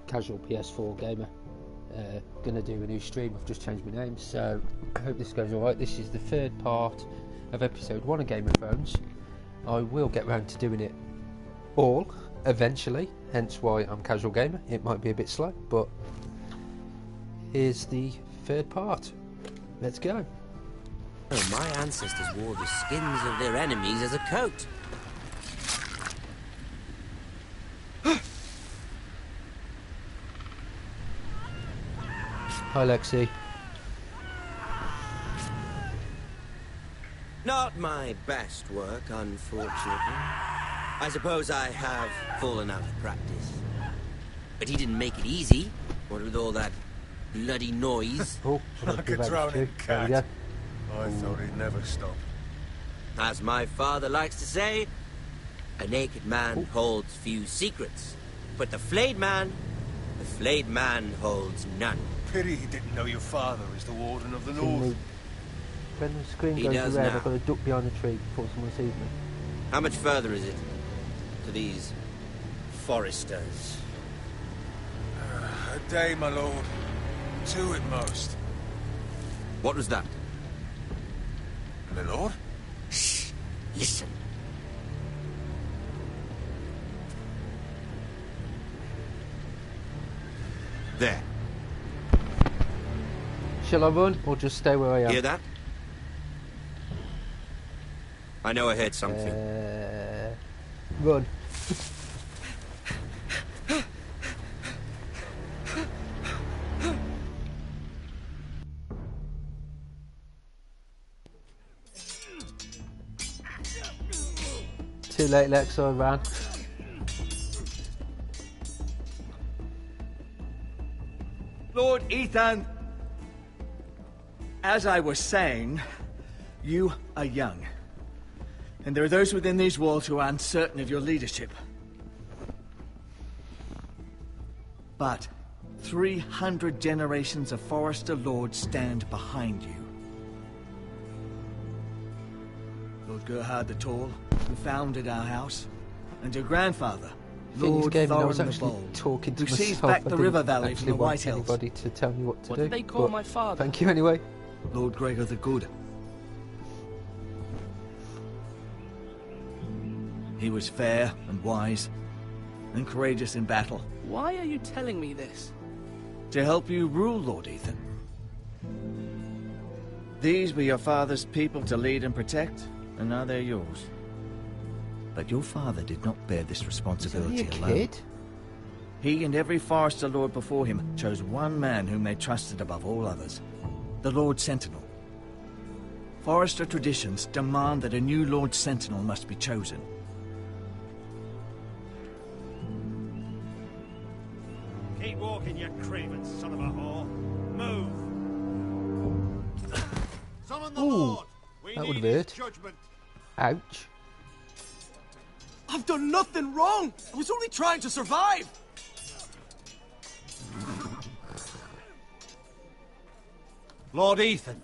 casual PS4 gamer. Gonna do a new stream. I've just changed my name, so I hope this goes alright. This is the third part of episode 1 of Game of Thrones. I will get round to doing it all eventually, hence why I'm casual gamer. It might be a bit slow, but here's the third part. Let's go. Oh, my ancestors wore the skins of their enemies as a coat. Hi, Lexi. Not my best work, unfortunately. I suppose I have fallen out of practice. But he didn't make it easy, what with all that bloody noise. Oh, like a drowning cat. I thought he'd never stop. As my father likes to say, a naked man holds few secrets. But the flayed man holds none. Pity he didn't know your father is the Warden of the North. When the screen goes red, I've got to duck behind the tree before someone sees me. How much further is it to these foresters? A day, my lord. 2 at most. What was that? My lord? Shh! Listen. There. Shall I run, or just stay where I am? Hear that? I know I heard something. Run. Too late, Lex, I ran. Lord Ethan, as I was saying, you are young. And there are those within these walls who are uncertain of your leadership. But 300 generations of Forester Lords stand behind you. Lord Gerhard the Tall, who founded our house, and your grandfather, Lord Thorin the Bold, who sees back the river valley from the White Hills. Anybody to tell me what to do. What did they call my father? Thank you anyway. Lord Gregor the Good. He was fair and wise, and courageous in battle. Why are you telling me this? To help you rule, Lord Ethan. These were your father's people to lead and protect, and now they're yours. But your father did not bear this responsibility Is he a alone. kid? He and every Forester Lord before him chose one man whom they trusted above all others, the Lord Sentinel. Forester traditions demand that a new Lord Sentinel must be chosen. Keep walking, you craven son of a whore. Move. Summon the Lord. That would have hurt. Judgment. Ouch. I've done nothing wrong! I was only trying to survive! Lord Ethan.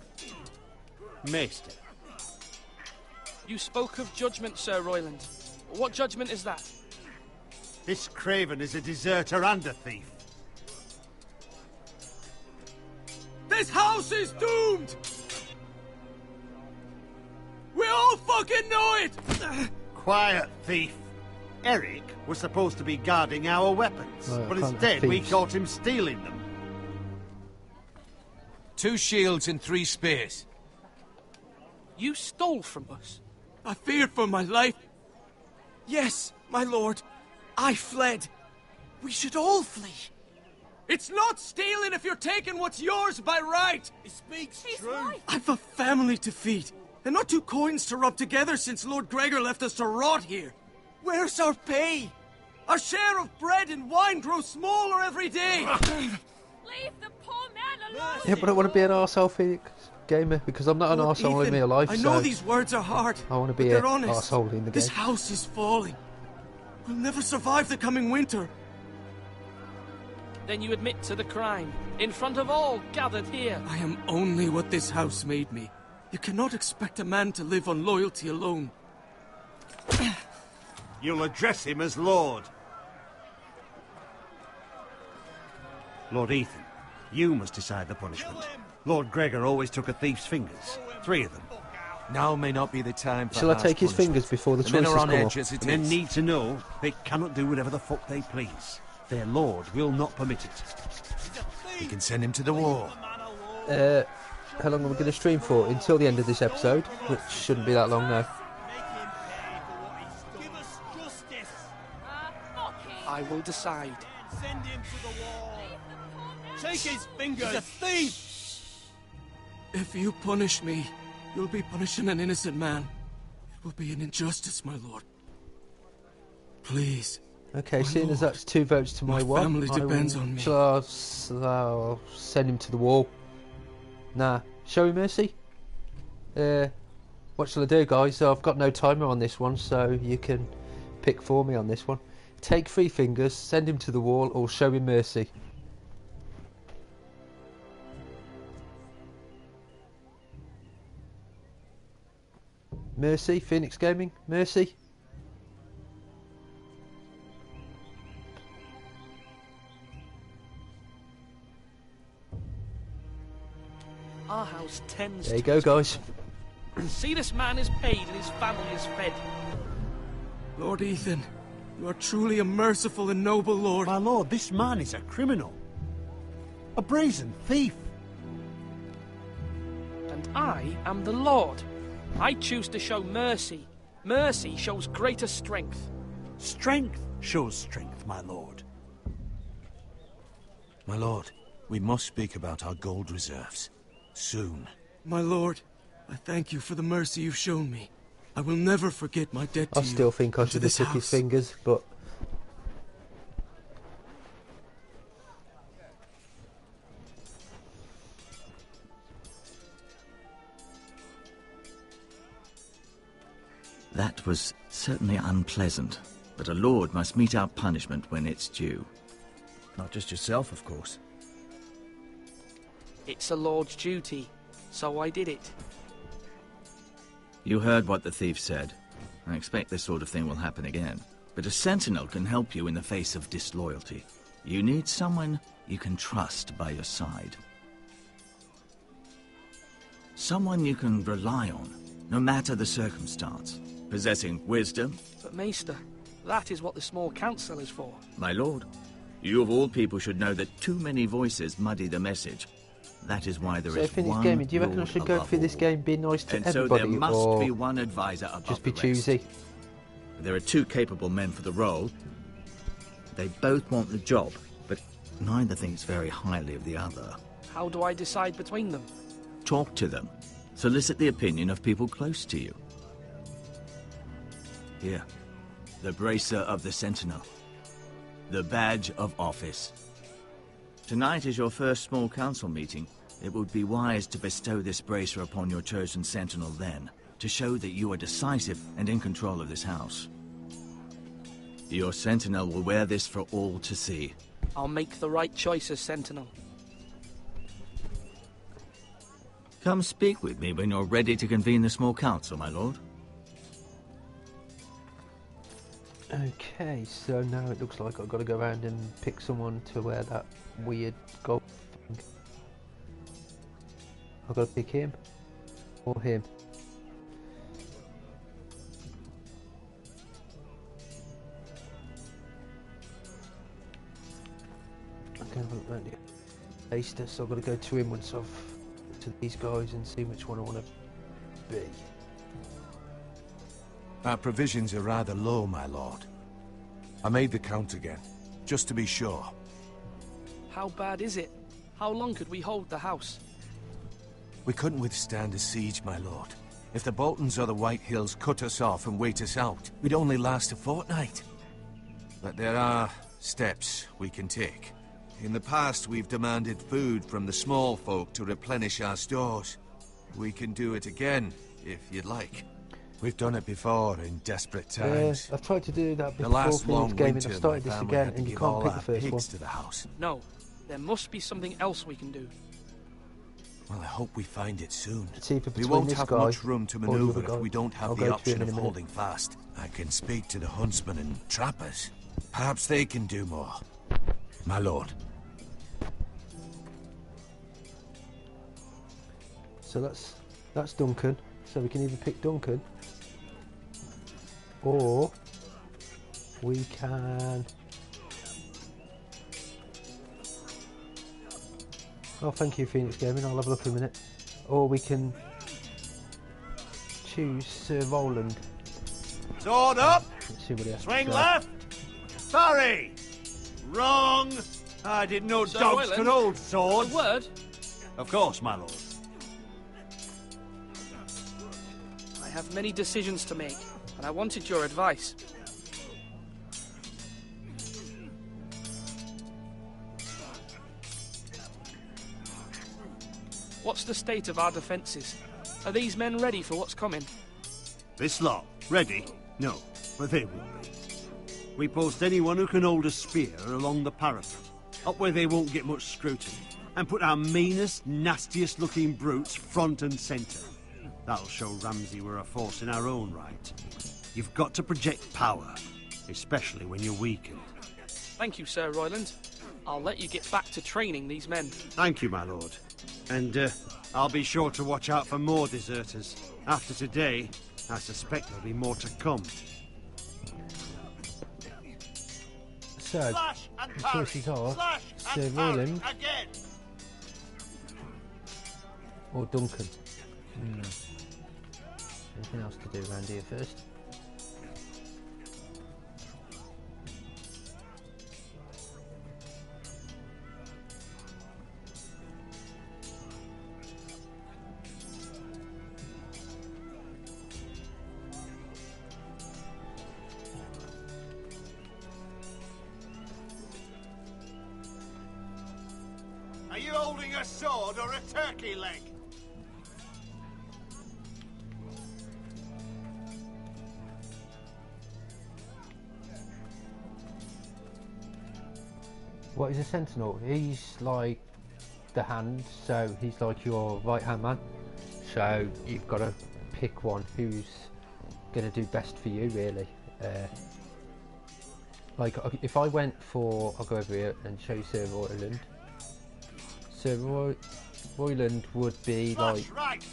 Maester. You spoke of judgment, Sir Royland. What judgment is that? This craven is a deserter and a thief. This house is doomed! We all fucking know it! Quiet, thief. Eric was supposed to be guarding our weapons, but instead we caught him stealing them. 2 shields and 3 spears. You stole from us. I feared for my life. Yes, my lord. I fled. We should all flee. It's not stealing if you're taking what's yours by right. He speaks true. I've a family to feed, and not 2 coins to rub together since Lord Gregor left us to rot here. Where's our pay? Our share of bread and wine grows smaller every day. Leave the poor man alone! Yeah, but I want to be an arsehole Phoenix gamer because I'm not an Lord arsehole in Ethan, real life. I know so these words are hard. I want to be but an they're honest. arsehole in the game. This house is falling. We'll never survive the coming winter. Then you admit to the crime, in front of all gathered here. I am only what this house made me. You cannot expect a man to live on loyalty alone. You'll address him as Lord. Lord Ethan, you must decide the punishment. Lord Gregor always took a thief's fingers. 3 of them. Now may not be the time for Shall I take his fingers before the choices come up? The men need to know they cannot do whatever the fuck they please. Their lord will not permit it. We can send him to the wall. How long are we going to stream for? Until the end of this episode, which shouldn't be that long now. I will decide. Send him to the wall. Take his fingers. He's a thief. If you punish me, you'll be punishing an innocent man. It will be an injustice, my lord. Please. Okay, my seeing lord, as that's 2 votes to my 1, family depends on me. Shall I send him to the wall? Nah. Show him mercy? What shall I do, guys? I've got no timer on this one, so you can pick for me on this one. Take 3 fingers, send him to the wall, or show him mercy. Mercy, Phoenix Gaming, mercy. Our house tends There you go, guys. See, this man is paid and his family is fed. Lord Ethan, you are truly a merciful and noble lord. My lord, this man is a criminal. A brazen thief. And I am the Lord. I choose to show mercy. Mercy shows greater strength. Strength shows strength, my lord. My lord, we must speak about our gold reserves. Soon. My lord, I thank you for the mercy you've shown me. I will never forget my debt to you. I still think I should have took his fingers, but... That was certainly unpleasant, but a lord must mete out punishment when it's due. Not just yourself, of course. It's a lord's duty, so I did it. You heard what the thief said. I expect this sort of thing will happen again. But a sentinel can help you in the face of disloyalty. You need someone you can trust by your side. Someone you can rely on, no matter the circumstance. Possessing wisdom. But Maester, that is what the small council is for. My lord, you of all people should know that too many voices muddy the message. That is why there is one gaming, do you reckon I should go through this game, be nice to everybody, so there must or be one advisor above just be the rest. choosy? There are 2 capable men for the role. They both want the job, but neither thinks very highly of the other. How do I decide between them? Talk to them. Solicit the opinion of people close to you. Here, the bracer of the Sentinel. The badge of office. Tonight is your first small council meeting. It would be wise to bestow this bracer upon your chosen sentinel then, to show that you are decisive and in control of this house. Your sentinel will wear this for all to see. I'll make the right choice as sentinel. Come speak with me when you're ready to convene the small council, my lord. Okay, so now it looks like I've got to go around and pick someone to wear that weird gold thing. I've got to pick him or him. I'm going to look around here. Taster, so I've got to go to him once I've to these guys and see which one I want to be. Our provisions are rather low, my lord. I made the count again, just to be sure. How bad is it? How long could we hold the house? We couldn't withstand a siege, my lord. If the Boltons or the White Hills cut us off and wait us out, we'd only last a fortnight. But there are steps we can take. In the past, we've demanded food from the small folk to replenish our stores. We can do it again, if you'd like. We've done it before in desperate times. I've tried to do that before. The last long game, winter, and I've started my this family again, had to and you give can't all pick our the first pigs one. to the house. No, there must be something else we can do. Well, I hope we find it soon. It's either We between won't this have guy much room to or the maneuver other guy. if we don't have I'll the go to option him in of a minute. holding fast. I can speak to the huntsmen and trappers. Perhaps they can do more. My lord. So that's Duncan. So we can either pick Duncan, or we can... Oh, thank you, Phoenix Gaming. I'll have a look in a minute. Or we can choose Sir Roland. Sword up! Let's see what he has Swing to say. left! Parry! Wrong! I didn't know Sir dogs Roland? could hold A swords. word? Of course, my lord. I have many decisions to make, and I wanted your advice. What's the state of our defences? Are these men ready for what's coming? This lot, ready? No, but they will be. We post anyone who can hold a spear along the parapet, up where they won't get much scrutiny, and put our meanest, nastiest looking brutes front and centre. That'll show Ramsay we're a force in our own right. You've got to project power, especially when you're weakened. Thank you, Sir Royland. I'll let you get back to training these men. Thank you, my lord. And I'll be sure to watch out for more deserters. After today, I suspect there'll be more to come. So, Slash and the parry. choices are Slash Sir and parry. Roland Again. or Duncan. Anything else to do around here first? Are you holding a sword or a turkey leg? What is a sentinel? He's like the hand, so he's like your right hand man. So you've got to pick one who's going to do best for you, really. Like if I went for, I'll go over here and show you Sir Royland. Sir Royland would be like Right.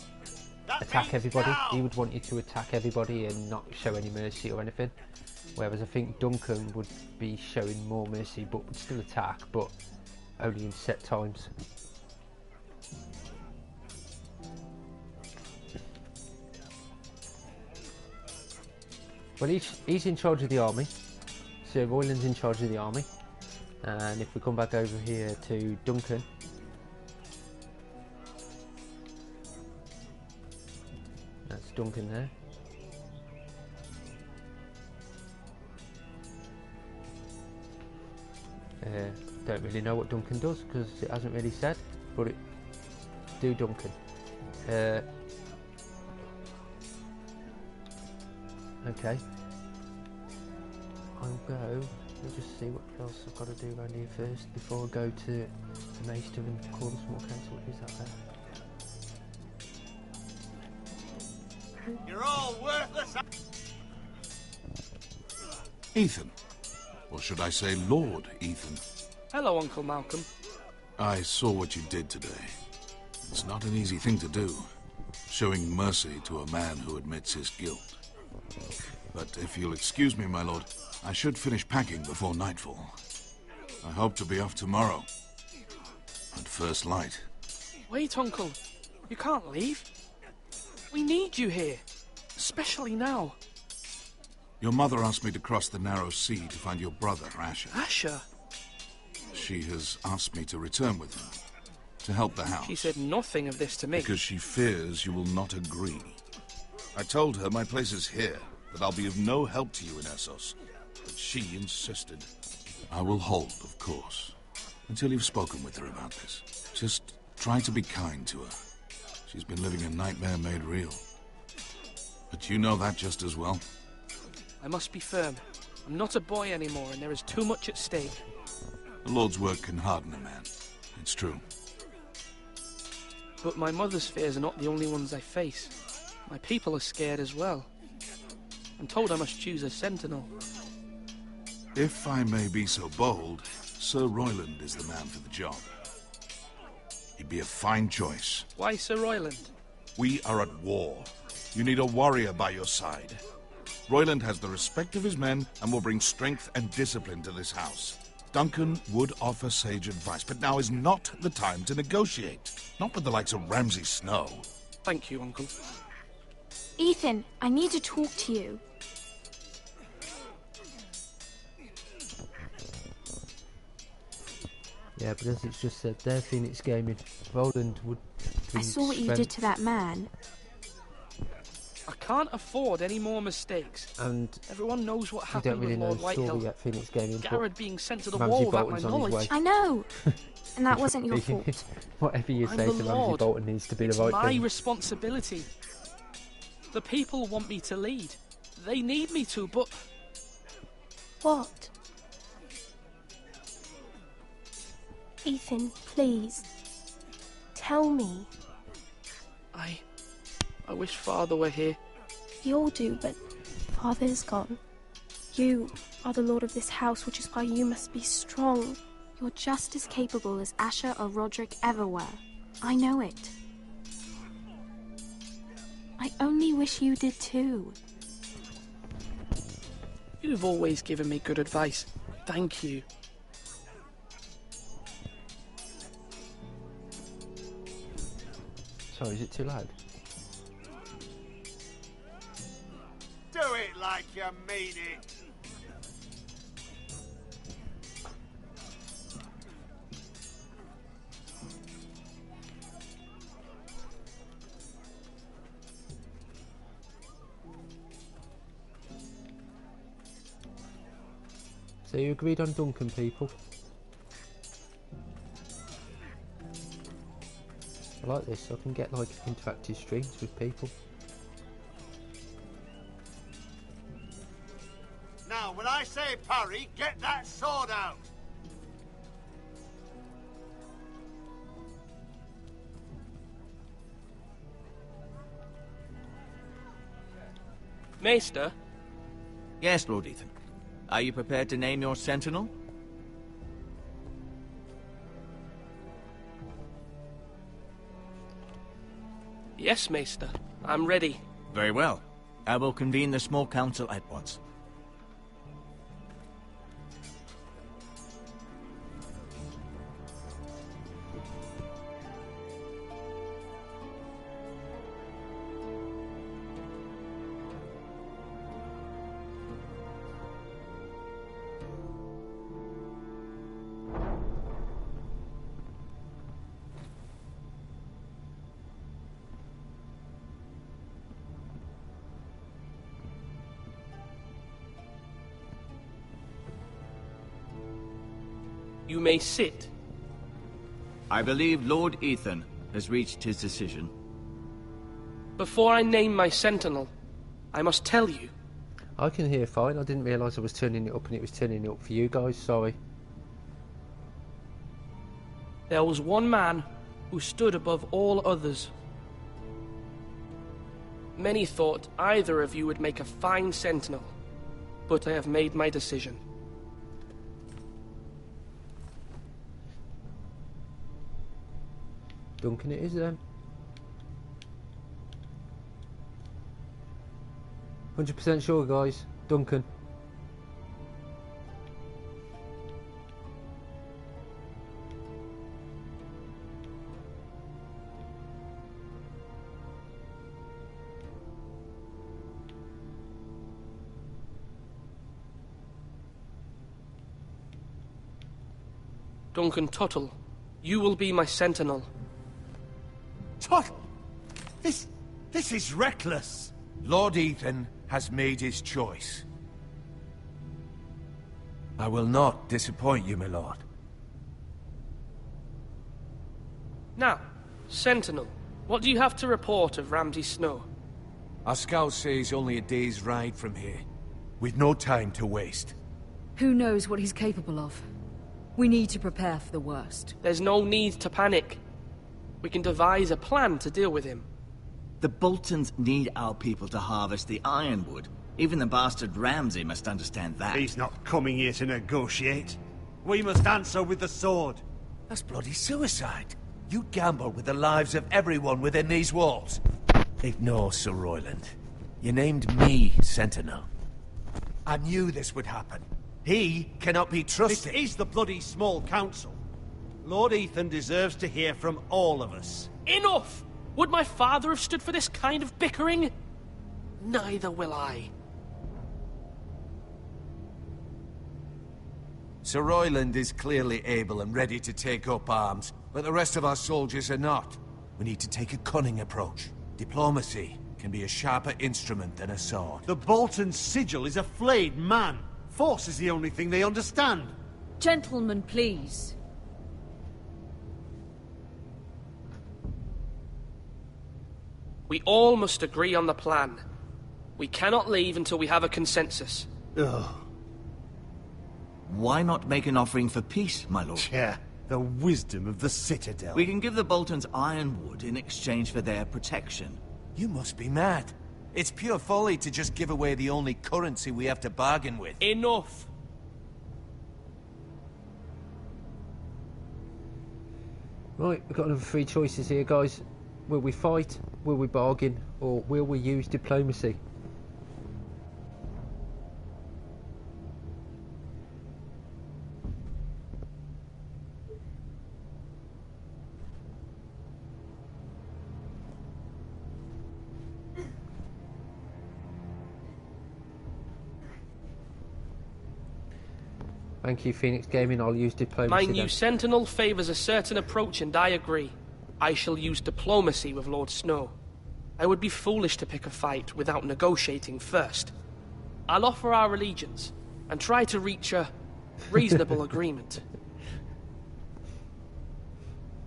That attack means everybody. now. He would want you to attack everybody and not show any mercy or anything. Whereas I think Duncan would be showing more mercy but would still attack, but only in set times. Well, he's in charge of the army. Sir Royland's in charge of the army. And if we come back over here to Duncan, that's Duncan there. Don't really know what Duncan does because it hasn't really said, but it do Duncan. Okay, I'll go. Let's just see what else I've got to do around here first before I go to the Maester and call the small council. Is that there? You're all worthless. Ethan. Or should I say Lord Ethan? Hello, Uncle Malcolm. I saw what you did today. It's not an easy thing to do, showing mercy to a man who admits his guilt. But if you'll excuse me, my lord, I should finish packing before nightfall. I hope to be off tomorrow. At first light. Wait, Uncle. You can't leave. We need you here. Especially now. Your mother asked me to cross the narrow sea to find your brother, Asher. Asher? She has asked me to return with him, to help the house. She said nothing of this to me. Because she fears you will not agree. I told her my place is here, that I'll be of no help to you in Essos. But she insisted. I will hold, of course, until you've spoken with her about this. Just try to be kind to her. She's been living a nightmare made real. But you know that just as well. I must be firm. I'm not a boy anymore, and there is too much at stake. The Lord's work can harden a man. It's true. But my mother's fears are not the only ones I face. My people are scared as well. I'm told I must choose a sentinel. If I may be so bold, Sir Royland is the man for the job. He'd be a fine choice. Why Sir Royland? We are at war. You need a warrior by your side. Royland has the respect of his men and will bring strength and discipline to this house. Duncan would offer sage advice, but now is not the time to negotiate. Not with the likes of Ramsay Snow. Thank you, Uncle. Ethan, I need to talk to you. Yeah, but as it's just said there, Phoenix Gaming, Roland would... I saw what you did to that man. I can't afford any more mistakes. And everyone knows what you happened don't really with know Lord the story Whitehill. yet, Phoenix Gaming. Garrett being sent to the Ramsay wall without my Bolton's on his way. knowledge. I know. And that wasn't your fault. Whatever you I'm say the to Ramsay Lord. Bolton needs to be It's the right my thing. responsibility. The people want me to lead. They need me to, but... What? Ethan, please. Tell me. I wish Father were here. We all do, but Father's gone. You are the lord of this house, which is why you must be strong. You're just as capable as Asher or Roderick ever were. I know it. I only wish you did too. You've always given me good advice. Thank you. Sorry, is it too loud? Do it like you mean it. So you agreed on Duncan, people? I like this, so I can get like interactive streams with people. Now, when I say parry, get that sword out. Maester? Yes, Lord Ethan. Are you prepared to name your sentinel? Yes, Maester. I'm ready. Very well. I will convene the small council at once. You may sit. I believe Lord Ethan has reached his decision. Before I name my sentinel, I must tell you. I can hear fine. I didn't realise I was turning it up and it was turning it up for you guys. Sorry. There was one man who stood above all others. Many thought either of you would make a fine sentinel, but I have made my decision. Duncan it is then. 100% sure, guys. Duncan. Duncan Tuttle, you will be my sentinel. Tut! This is reckless. Lord Ethan has made his choice. I will not disappoint you, my lord. Now, sentinel, what do you have to report of Ramsay Snow? Our scouts say he's only a day's ride from here. We've no time to waste. Who knows what he's capable of? We need to prepare for the worst. There's no need to panic. We can devise a plan to deal with him. The Boltons need our people to harvest the ironwood. Even the bastard Ramsay must understand that. He's not coming here to negotiate. We must answer with the sword. That's bloody suicide. You gamble with the lives of everyone within these walls. Ignore Sir Royland. You named me Sentinel. I knew this would happen. He cannot be trusted. This is the bloody small council. Lord Ethan deserves to hear from all of us. Enough! Would my father have stood for this kind of bickering? Neither will I. Sir Royland is clearly able and ready to take up arms, but the rest of our soldiers are not. We need to take a cunning approach. Diplomacy can be a sharper instrument than a sword. The Bolton sigil is a flayed man. Force is the only thing they understand. Gentlemen, please. We all must agree on the plan. We cannot leave until we have a consensus. Ugh. Why not make an offering for peace, my lord? Yeah, the wisdom of the Citadel. We can give the Boltons ironwood in exchange for their protection. You must be mad. It's pure folly to just give away the only currency we have to bargain with. Enough! Right, we've got another 3 choices here, guys. Will we fight, will we bargain, or will we use diplomacy? Thank you, Phoenix Gaming. I'll use diplomacy. My new Sentinel favours a certain approach, and I agree. I shall use diplomacy with Lord Snow. I would be foolish to pick a fight without negotiating first. I'll offer our allegiance, and try to reach a reasonable agreement.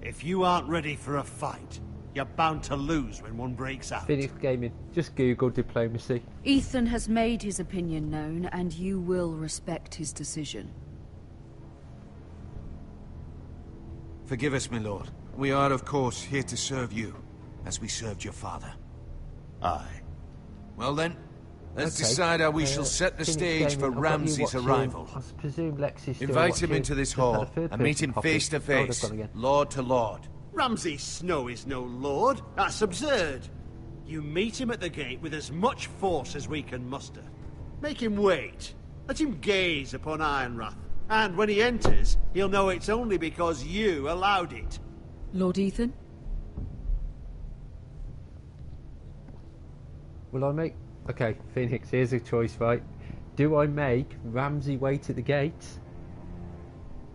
If you aren't ready for a fight, you're bound to lose when one breaks out. Phoenix Gaming, just Google diplomacy. Ethan has made his opinion known, and you will respect his decision. Forgive us, my lord. We are, of course, here to serve you, as we served your father. Aye. Well then, let's decide how we shall set the stage for Ramsay's arrival. I presume Lex is still Invite him watching. into this Just had a hall third and meet person him copy. face to Oh, they've face, gone again. lord to lord. Ramsay Snow is no lord. That's absurd. You meet him at the gate with as much force as we can muster. Make him wait. Let him gaze upon Ironrath. And when he enters, he'll know it's only because you allowed it. Lord Ethan? Will I make... Okay, Phoenix, here's a choice, right? Do I make Ramsay wait at the gates?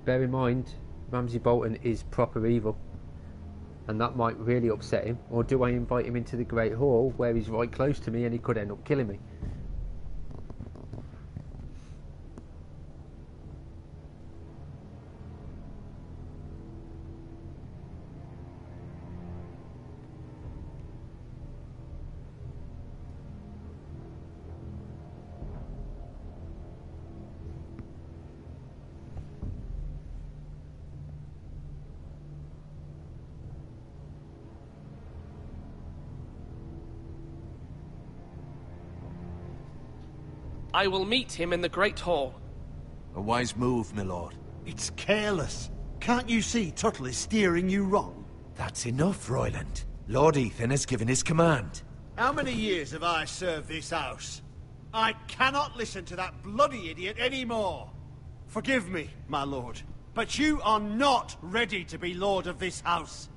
Bear in mind, Ramsay Bolton is proper evil. And that might really upset him. Or do I invite him into the Great Hall, where he's right close to me and he could end up killing me? I will meet him in the Great Hall. A wise move, my lord. It's careless. Can't you see Tuttle is steering you wrong? That's enough, Royland. Lord Ethan has given his command. How many years have I served this house? I cannot listen to that bloody idiot anymore. Forgive me, my lord, but you are not ready to be lord of this house.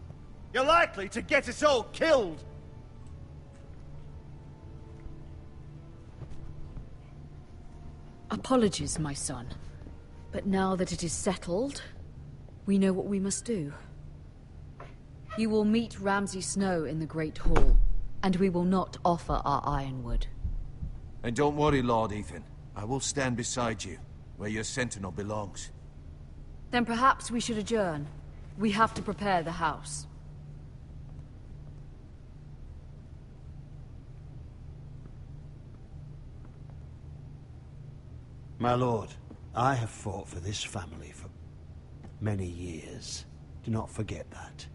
You're likely to get us all killed. Apologies, my son. But now that it is settled, we know what we must do. You will meet Ramsay Snow in the Great Hall, and we will not offer our ironwood. And don't worry, Lord Ethan. I will stand beside you, where your sentinel belongs. Then perhaps we should adjourn. We have to prepare the house. My lord, I have fought for this family for many years. Do not forget that.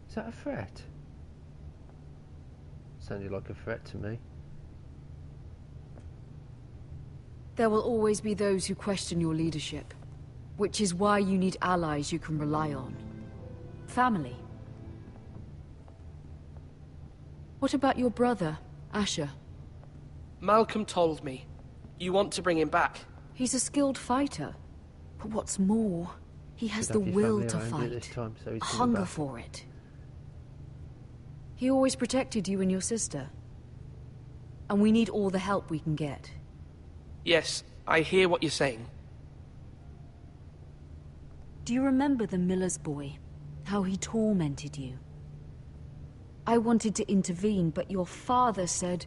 Is that a threat? Sounded like a threat to me. There will always be those who question your leadership, which is why you need allies you can rely on. Family. What about your brother, Asher? Malcolm told me. You want to bring him back. He's a skilled fighter. But what's more, he has the will to fight. A hunger for it. He always protected you and your sister. And we need all the help we can get. Yes, I hear what you're saying. Do you remember the miller's boy? How he tormented you? I wanted to intervene, but your father said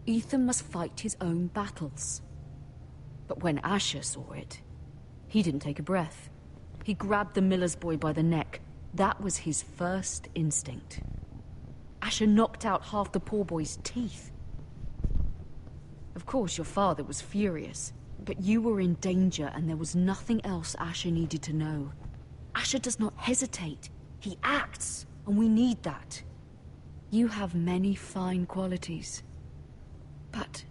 Ethan must fight his own battles. But when Asher saw it, he didn't take a breath. He grabbed the miller's boy by the neck. That was his first instinct. Asher knocked out half the poor boy's teeth. Of course, your father was furious, but you were in danger and there was nothing else Asher needed to know. Asher does not hesitate. He acts, and we need that. You have many fine qualities, but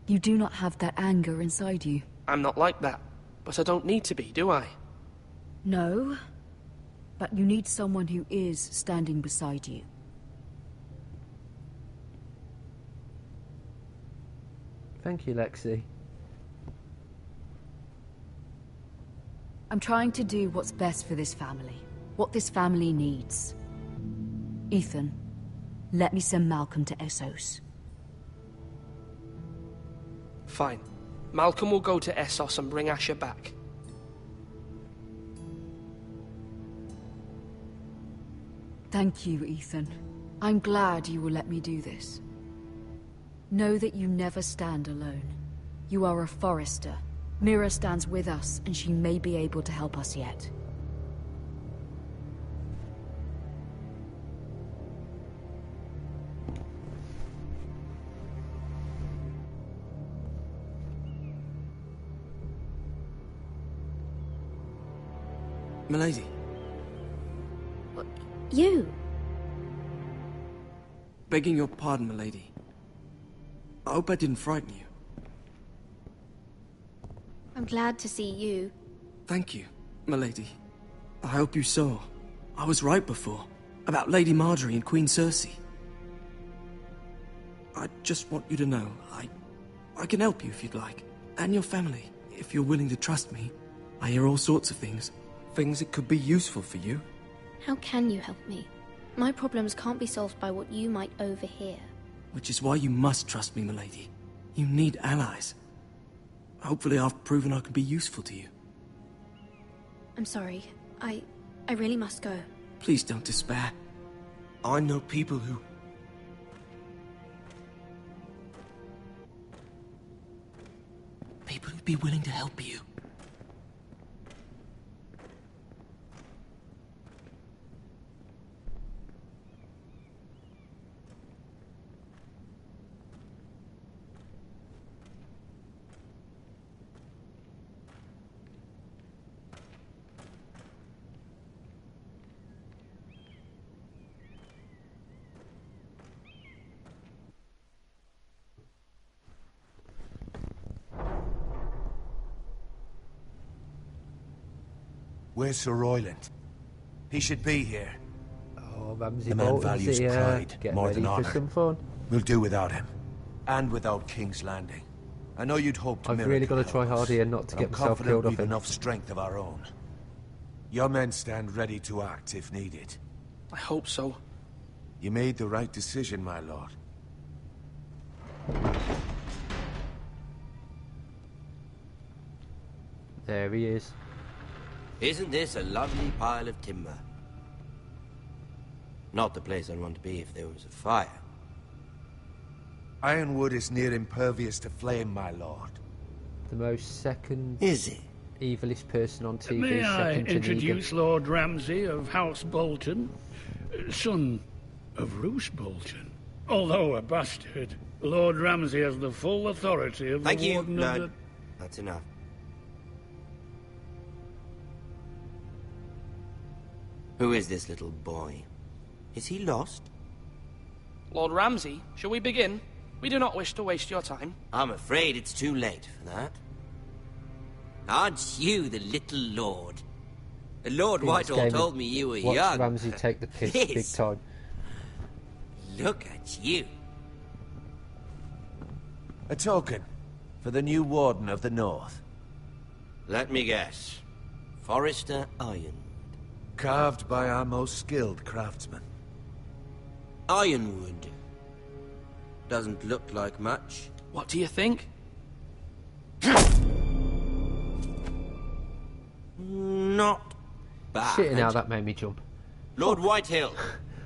you do not have that anger inside you. I'm not like that, but I don't need to be, do I? No, but you need someone who is standing beside you. Thank you, Lexi. I'm trying to do what's best for this family. What this family needs. Ethan, let me send Malcolm to Essos. Fine. Malcolm will go to Essos and bring Asher back. Thank you, Ethan. I'm glad you will let me do this. Know that you never stand alone. You are a Forrester. Mira stands with us, and she may be able to help us yet. Milady. You? Begging your pardon, milady. I hope I didn't frighten you. I'm glad to see you. Thank you, milady. I hope you saw. I was right before. About Lady Marjorie and Queen Cersei. I just want you to know, I can help you if you'd like. And your family, if you're willing to trust me. I hear all sorts of things. Things that could be useful for you. How can you help me? My problems can't be solved by what you might overhear. Which is why you must trust me, milady. You need allies. Hopefully I've proven I can be useful to you. I'm sorry. I really must go. Please don't despair. I know people who... People who'd be willing to help you. Where's Sir Royland? He should be here. Oh, Ramsay the man Bolton's values here. pride Getting more ready than for honor. some fun. We'll do without him. And without King's Landing. I know you'd hoped I've really got to try hard here not to get myself killed off we've him. enough strength of our own. Your men stand ready to act if needed. I hope so. You made the right decision, my lord. There he is. Isn't this a lovely pile of timber? Not the place I'd want to be if there was a fire. Ironwood is near impervious to flame, my lord. The most second... Is it? Evilest person on TV. May I second to introduce Negan. Lord Ramsay of House Bolton, son of Roose Bolton. Although a bastard, Lord Ramsay has the full authority of Thank the you, Warden lad. of the... That's enough. Who is this little boy? Is he lost? Lord Ramsay, shall we begin? We do not wish to waste your time. I'm afraid it's too late for that. Aren't you the little lord? Lord In this Whitehall game, told me you were watch young. Ramsay take the piss big Yes. time. Look at you. A token for the new Warden of the North. Let me guess. Forrester Ironwood. Carved by our most skilled craftsmen. Ironwood. Doesn't look like much. What do you think? Not bad. Shitting how that made me jump. Lord Whitehill,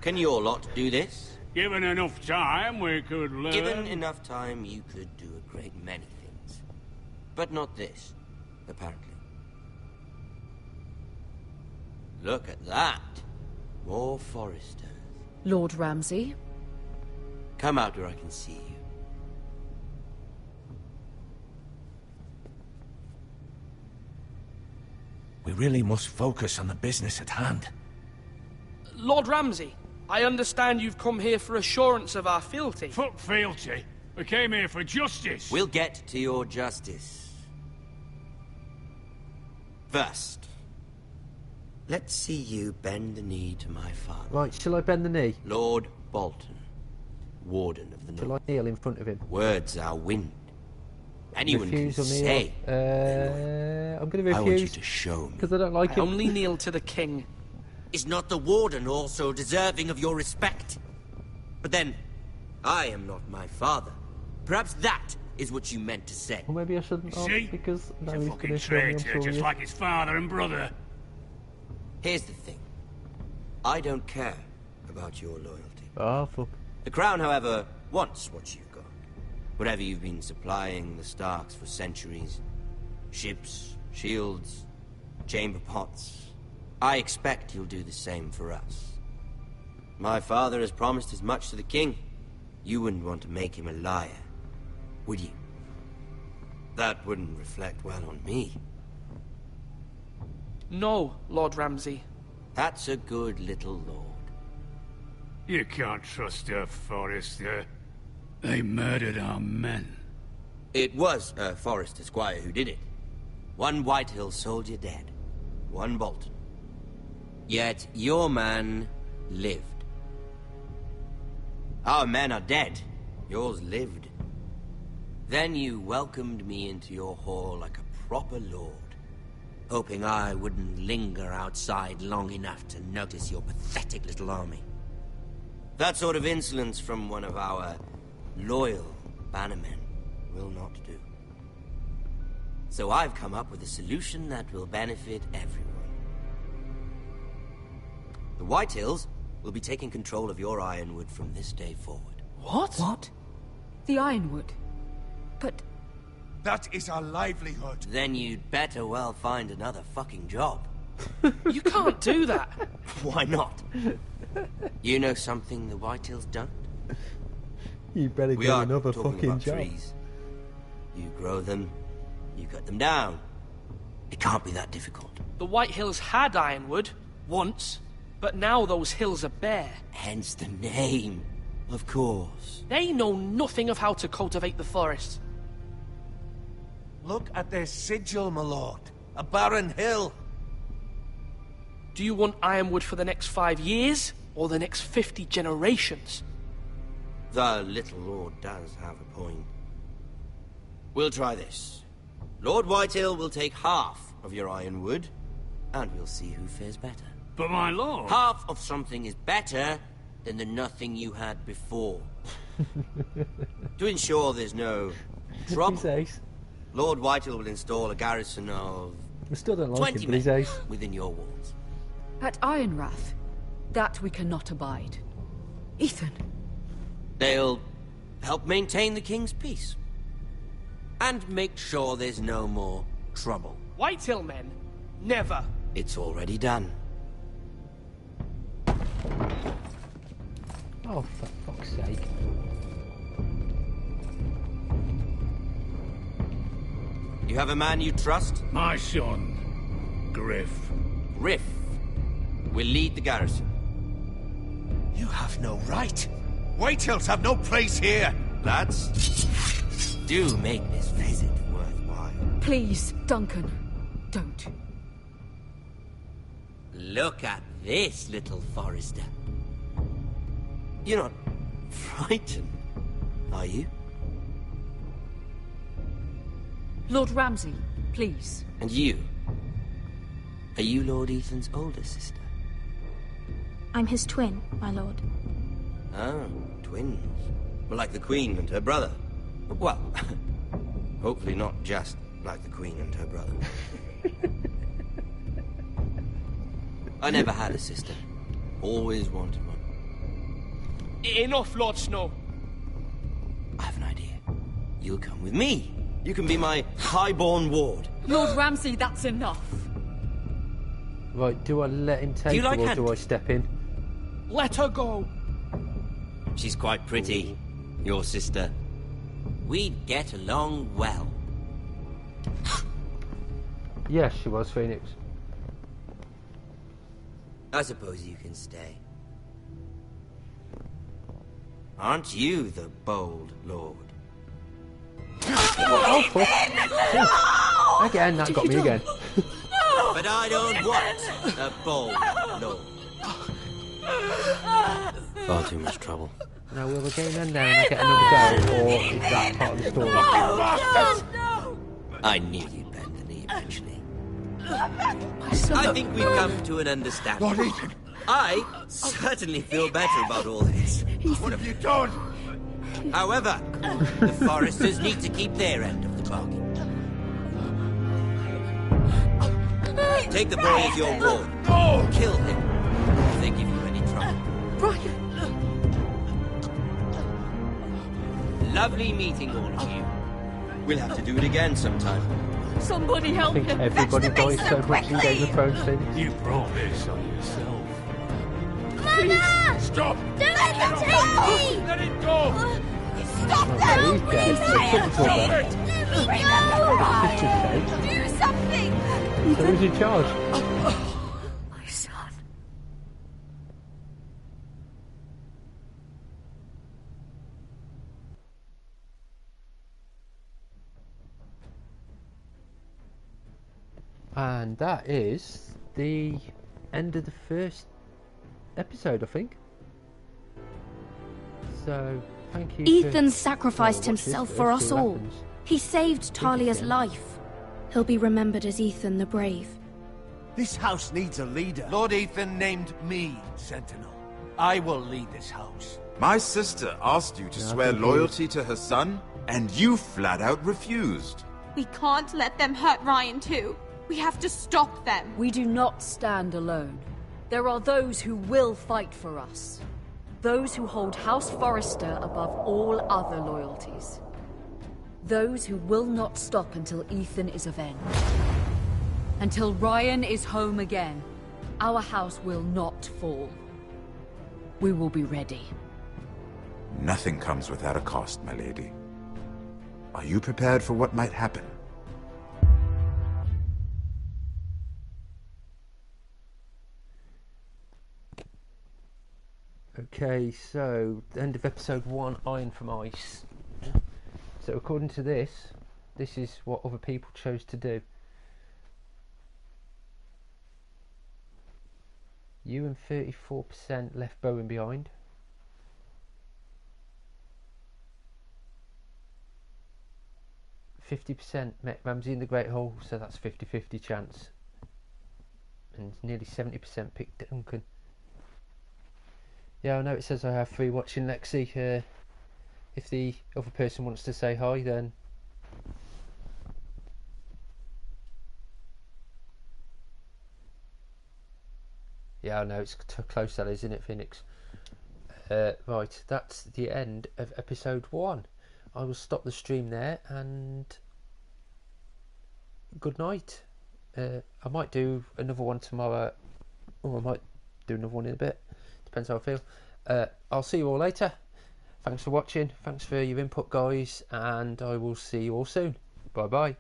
can your lot do this? Given enough time, we could learn. Given enough time, you could do a great many things. But not this, apparently. Look at that. More Forresters. Lord Ramsay? Come out where I can see you. We really must focus on the business at hand. Lord Ramsay, I understand you've come here for assurance of our fealty. Fuck fealty. We came here for justice. We'll get to your justice. First, let's see you bend the knee to my father. Right, shall I bend the knee? Lord Bolton, Warden of the North. Shall I kneel in front of him? Words are wind. Anyone Refuse can or kneel? say. I'm going to refuse. I want you to show me. Because I don't like I him. only kneel to the king. Is not the Warden also deserving of your respect? But then, I am not my father. Perhaps that is what you meant to say. Or maybe I shouldn't ask, See? because now He's a he's fucking going to show me I'm traitor, just sorry. like his father and brother. Here's the thing. I don't care about your loyalty. Oh, fuck. The Crown, however, wants what you've got. Whatever you've been supplying the Starks for centuries. Ships, shields, chamber pots. I expect you'll do the same for us. My father has promised as much to the king. You wouldn't want to make him a liar, would you? That wouldn't reflect well on me. No, Lord Ramsay. That's a good little lord. You can't trust her, Forrester. They murdered our men. It was a Forrester squire who did it. One Whitehill soldier dead. One Bolton. Yet your man lived. Our men are dead. Yours lived. Then you welcomed me into your hall like a proper lord, hoping I wouldn't linger outside long enough to notice your pathetic little army. That sort of insolence from one of our loyal bannermen will not do. So I've come up with a solution that will benefit everyone. The Whitehills will be taking control of your Ironwood from this day forward. What? What? The Ironwood? But... That is our livelihood. Then you'd better well find another fucking job. You can't do that. Why not? You know something the Whitehills don't? You better We get are another talking fucking about job. trees. You grow them, you cut them down. It can't be that difficult. The White Hills had Ironwood, once, but now those hills are bare. Hence the name, of course. They know nothing of how to cultivate the forest. Look at their sigil, my lord. A barren hill. Do you want Ironwood for the next 5 years, or the next 50 generations? The little lord does have a point. We'll try this. Lord Whitehill will take half of your Ironwood, and we'll see who fares better. But my lord... Half of something is better than the nothing you had before. To ensure there's no trouble, He's ace. Lord Whitehill will install a garrison of I still don't like 20 him, but he's men ace. within your walls. At Ironrath? That we cannot abide. Ethan! They'll help maintain the king's peace. And make sure there's no more trouble. Whitehill men? Never. It's already done. Oh, for fuck's sake. You have a man you trust? My son, Griff. Griff will lead the garrison. You have no right. Whitehills have no place here. Lads, do make this visit worthwhile. Please, Duncan, don't. Look at this, little Forrester. You're not frightened, are you? Lord Ramsay, please. And you? Are you Lord Ethan's older sister? I'm his twin, my lord. Oh, twins. Well, like the Queen and her brother. Well, hopefully not just like the Queen and her brother. I never had a sister. Always wanted one. Enough, Lord Snow. I have an idea. You'll come with me. You can be my highborn ward. Lord Ramsay, that's enough. Right, do I let him take you her like or hand? do I step in? Let her go. She's quite pretty, your sister. We'd get along well. Yes, she was, Phoenix. I suppose you can stay. Aren't you the bold lord? Oh, fuck. Again, that got me again. But I don't want a bold lord. Far too much trouble. Now, will the game end there and I get another go, or is that part of the story? I knew you'd bend the knee eventually. I think we've come to an understanding. Lord Ethan! I certainly feel better about all this. What have you done? However, the Foresters need to keep their end of the bargain. Take the boy as your ward. Kill him if they give you any trouble. Brian! Lovely meeting all of you. We'll have to do it again sometime. Somebody I help think him! everybody dies so much in Game of Thrones things. You brought this on yourself. Mama! Stop! Don't let them take me! Let it go! Stop them! He's dead. They couldn't talk Let me go! Do something! So who's in charge? My son. And that is the end of the first episode, I think. So, thank you. Ethan sacrificed watch this himself first, for see us what all. happens. He saved Talia's life. He'll be remembered as Ethan the Brave. This house needs a leader. Lord Ethan named me Sentinel. I will lead this house. My sister asked you to swear loyalty to her son, and you flat out refused. We can't let them hurt Ryan too. We have to stop them. We do not stand alone. There are those who will fight for us. Those who hold House Forrester above all other loyalties. Those who will not stop until Ethan is avenged. Until Ryan is home again, our house will not fall. We will be ready. Nothing comes without a cost, my lady. Are you prepared for what might happen? Okay, so the end of episode 1, Iron from Ice. So according to this is what other people chose to do. You and 34% left Bowen behind. 50% met Ramsay in the Great Hall, so that's 50-50 chance. And nearly 70% picked Duncan. Yeah, I know it says I have free watching Lexi. If the other person wants to say hi, then yeah, I know it's close, that isn't it, Phoenix? Right, that's the end of episode 1. I will stop the stream there, and good night. I might do another one tomorrow, or I might do another one in a bit. Depends how I feel. I'll see you all later. Thanks for watching. Thanks for your input, guys, and I will see you all soon. Bye bye.